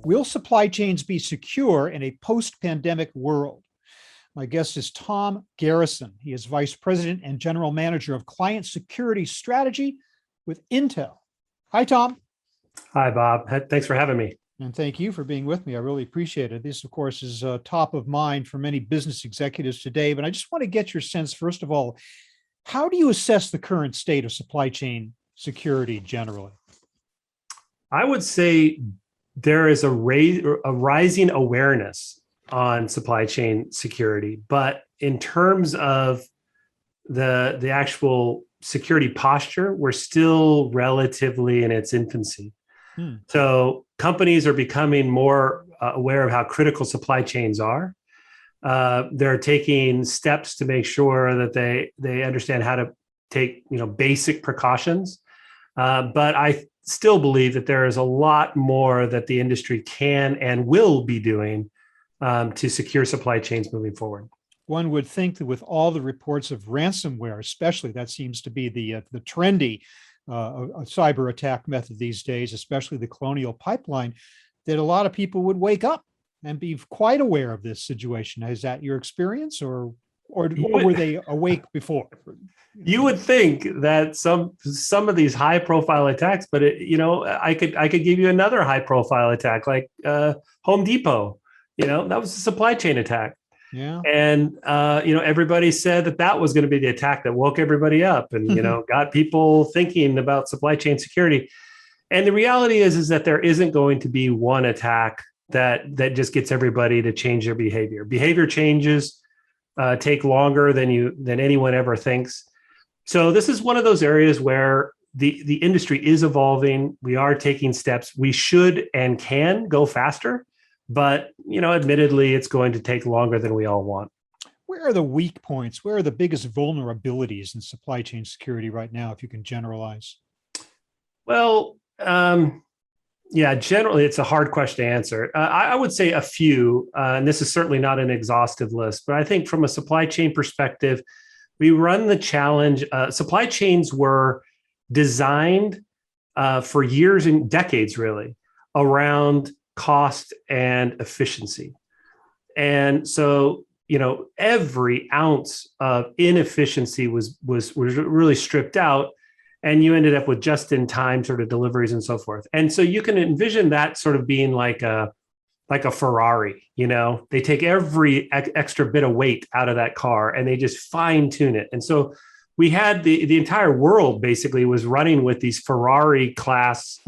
Will supply chains be secure in a post-pandemic world? My guest is Tom Garrison. He is Vice President and General Manager of Client Security Strategy with Intel. Hi, Tom. Hi, Bob. Thanks for having me. And thank you for being with me. I really appreciate it. This, of course, is top of mind for many business executives today. But I just want to get your sense, first of all, how do you assess the current state of supply chain security generally? I would say there is a rising awareness on supply chain security, but in terms of the actual security posture, we're still relatively in its infancy. So companies are becoming more aware of how critical supply chains are. They're taking steps to make sure that they understand how to take basic precautions. But I still believe that there is a lot more that the industry can and will be doing to secure supply chains moving forward. One would think that with all the reports of ransomware, especially, that seems to be the trendy cyber attack method these days, especially the Colonial Pipeline, that a lot of people would wake up and be quite aware of this situation. Is that your experience, or were they awake before? You would think that some of these high profile attacks, but I could give you another high profile attack like Home Depot. That was a supply chain attack. Yeah. And everybody said that was going to be the attack that woke everybody up and got people thinking about supply chain security. And the reality is that there isn't going to be one attack that just gets everybody to change their behavior. Behavior changes take longer than anyone ever thinks. So this is one of those areas where the industry is evolving. We are taking steps. We should and can go faster, but admittedly, it's going to take longer than we all want. Where are the weak points? Where are the biggest vulnerabilities in supply chain security right now, if you can generalize? Well, generally, it's a hard question to answer. I would say a few, and this is certainly not an exhaustive list, but I think from a supply chain perspective, we run the challenge. Supply chains were designed for years and decades, really, around cost and efficiency. And so, every ounce of inefficiency was really stripped out, and you ended up with just-in-time sort of deliveries and so forth. And so you can envision that sort of being like a Ferrari. They take every extra bit of weight out of that car and they just fine tune it. And so we had the entire world basically was running with these Ferrari class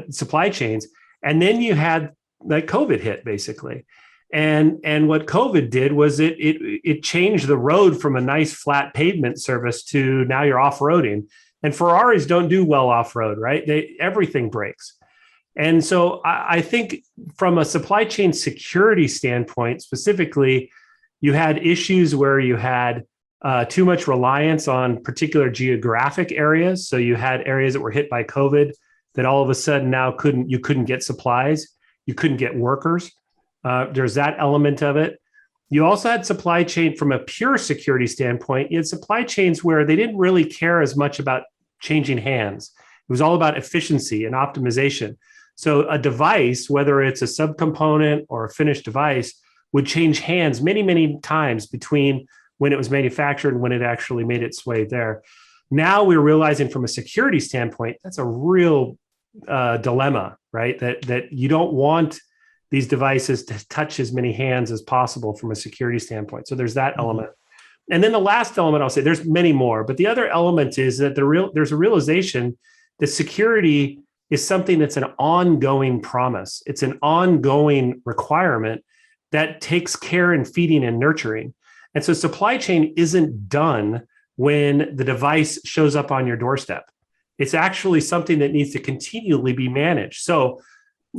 supply chains. And then you had like COVID hit basically. And what COVID did was it changed the road from a nice flat pavement surface to now you're off-roading. And Ferraris don't do well off-road, right? Everything breaks. And so I think from a supply chain security standpoint, specifically, you had issues where you had too much reliance on particular geographic areas. So you had areas that were hit by COVID that all of a sudden now you couldn't get supplies, you couldn't get workers. There's that element of it. You also had supply chain from a pure security standpoint. You had supply chains where they didn't really care as much about changing hands. It was all about efficiency and optimization. So a device, whether it's a subcomponent or a finished device, would change hands many, many times between when it was manufactured and when it actually made its way there. Now we're realizing from a security standpoint, that's a real dilemma, right? That you don't want these devices to touch as many hands as possible from a security standpoint. So there's that element. And then the last element, I'll say, there's many more, but the other element is that there's a realization that security is something that's an ongoing promise. It's an ongoing requirement that takes care and feeding and nurturing. And so supply chain isn't done when the device shows up on your doorstep. It's actually something that needs to continually be managed. So,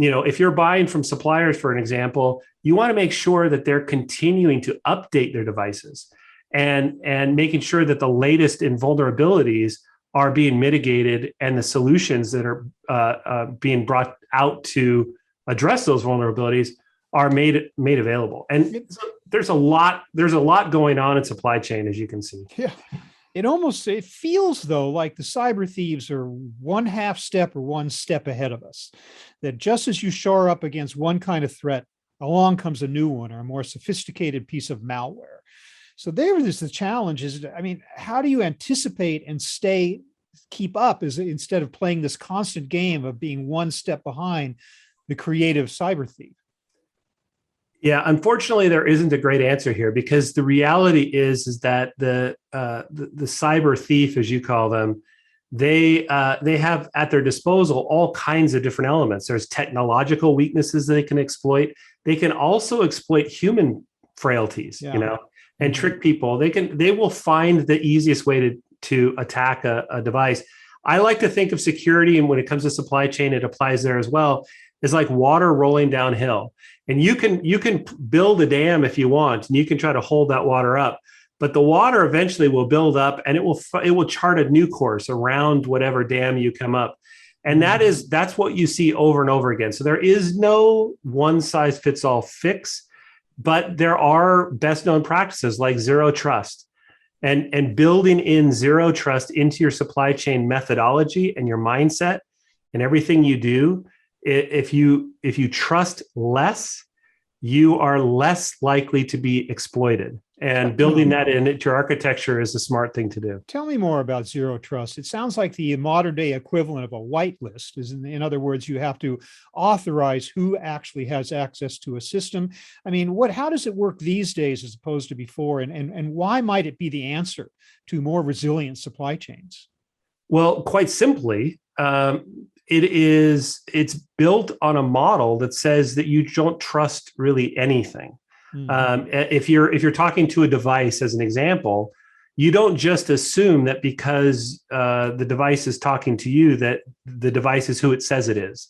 if you're buying from suppliers, for an example, you want to make sure that they're continuing to update their devices and making sure that the latest in vulnerabilities are being mitigated and the solutions that are being brought out to address those vulnerabilities are made available. And so there's a lot going on in supply chain, as you can see. Yeah. it feels though like the cyber thieves are one half step or one step ahead of us. That just as you shore up against one kind of threat, along comes a new one or a more sophisticated piece of malware. So there is the challenge is, I mean, how do you anticipate and keep up instead of playing this constant game of being one step behind the creative cyber thief? Yeah, unfortunately, there isn't a great answer here because the reality is that the cyber thief, as you call them, they have at their disposal all kinds of different elements. There's technological weaknesses they can exploit. They can also exploit human frailties, and trick people. They will find the easiest way to attack a device. I like to think of security, and when it comes to supply chain, it applies there as well. Is like water rolling downhill. And you can build a dam if you want, and you can try to hold that water up, but the water eventually will build up and it will chart a new course around whatever dam you come up. And that's what you see over and over again. So there is no one size fits all fix, but there are best known practices like zero trust and building in zero trust into your supply chain methodology and your mindset and everything you do. If you trust less, you are less likely to be exploited. And building that into your architecture is a smart thing to do. Tell me more about zero trust. It sounds like the modern day equivalent of a whitelist. In other words, you have to authorize who actually has access to a system. I mean, how does it work these days as opposed to before? And why might it be the answer to more resilient supply chains? Well, quite simply, it's built on a model that says that you don't trust really anything. If you're talking to a device, as an example, you don't just assume that because the device is talking to you that the device is who it says it is.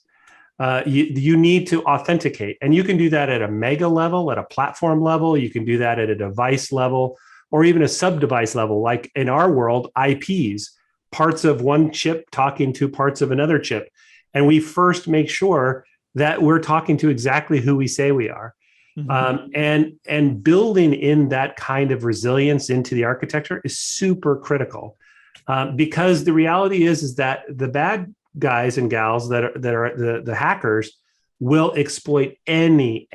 You need to authenticate, and you can do that at a mega level, at a platform level. You can do that at a device level, or even a sub-device level, like in our world, IPs. Parts of one chip talking to parts of another chip. And we first make sure that we're talking to exactly who we say we are. And building in that kind of resilience into the architecture is super critical. Because the reality is that the bad guys and gals that are the hackers will exploit any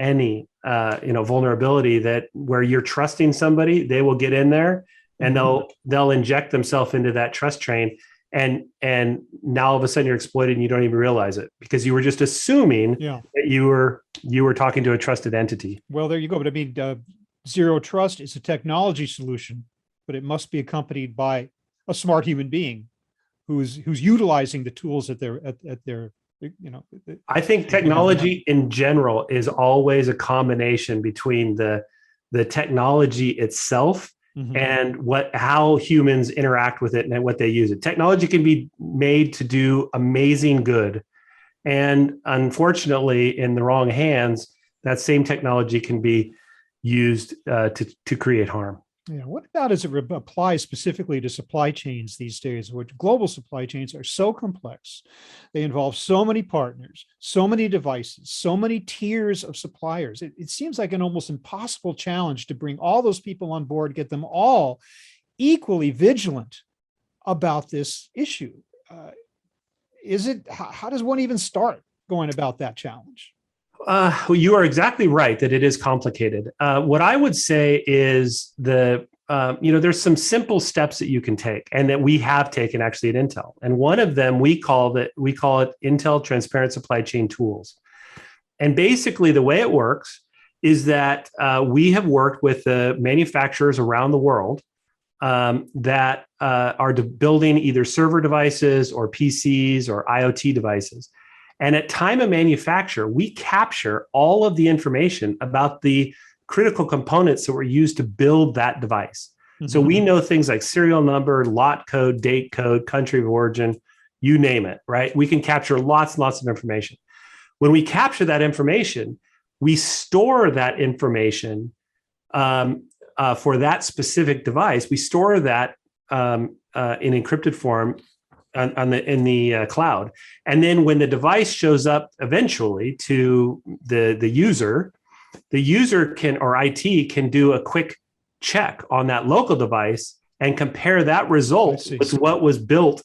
vulnerability that where you're trusting somebody, they will get in there and they'll inject themselves into that trust train, and now all of a sudden you're exploited and you don't even realize it because you were just assuming that you were talking to a trusted entity. Well, there you go. But I mean, zero trust is a technology solution, but it must be accompanied by a smart human being who's utilizing the tools at their. I think technology in general is always a combination between the technology itself and how humans interact with it and what they use it. Technology can be made to do amazing good. And unfortunately, in the wrong hands, that same technology can be used to create harm. Yeah. What about as it applies specifically to supply chains these days, which global supply chains are so complex? They involve so many partners, so many devices, so many tiers of suppliers. It seems like an almost impossible challenge to bring all those people on board, get them all equally vigilant about this issue. How does one even start going about that challenge? You are exactly right that it is complicated. What I would say is there's some simple steps that you can take and that we have taken actually at Intel. And one of them, we call it Intel Transparent Supply Chain Tools. And basically the way it works is that we have worked with the manufacturers around the world that are building either server devices or PCs or IoT devices. And at time of manufacture, we capture all of the information about the critical components that were used to build that device. So we know things like serial number, lot code, date code, country of origin, you name it, right? We can capture lots and lots of information. When we capture that information, we store that information for that specific device. We store that in encrypted form in the cloud. And then when the device shows up eventually to the user can, or IT can do a quick check on that local device and compare that I result see. with what was built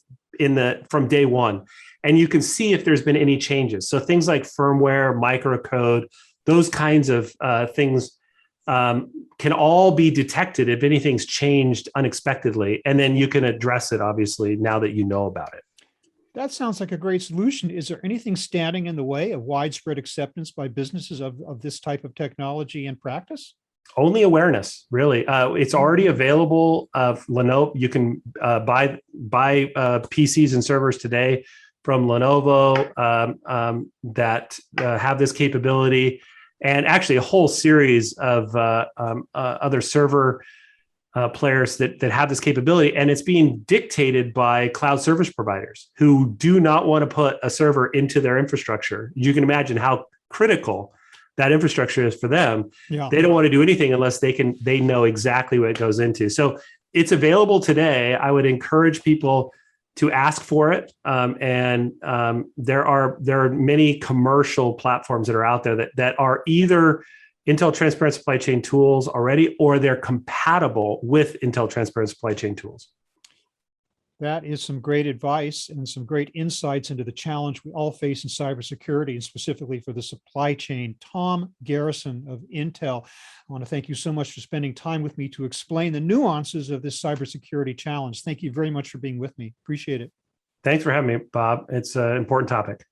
from day one. And you can see if there's been any changes. So things like firmware, microcode, those kinds of things can all be detected if anything's changed unexpectedly. And then you can address it, obviously, now that you know about it. That sounds like a great solution. Is there anything standing in the way of widespread acceptance by businesses of this type of technology in practice? Only awareness, really. It's already available. Lenovo, you can buy PCs and servers today from Lenovo that have this capability, and actually a whole series of other server players that have this capability. And it's being dictated by cloud service providers who do not want to put a server into their infrastructure. You can imagine how critical that infrastructure is for them. Yeah. They don't want to do anything unless they know exactly what it goes into. So it's available today. I would encourage people to ask for it. There are many commercial platforms that are out there that are either Intel Transparent Supply Chain tools already, or they're compatible with Intel Transparent Supply Chain tools. That is some great advice and some great insights into the challenge we all face in cybersecurity, and specifically for the supply chain. Tom Garrison of Intel, I want to thank you so much for spending time with me to explain the nuances of this cybersecurity challenge. Thank you very much for being with me. Appreciate it. Thanks for having me, Bob. It's an important topic.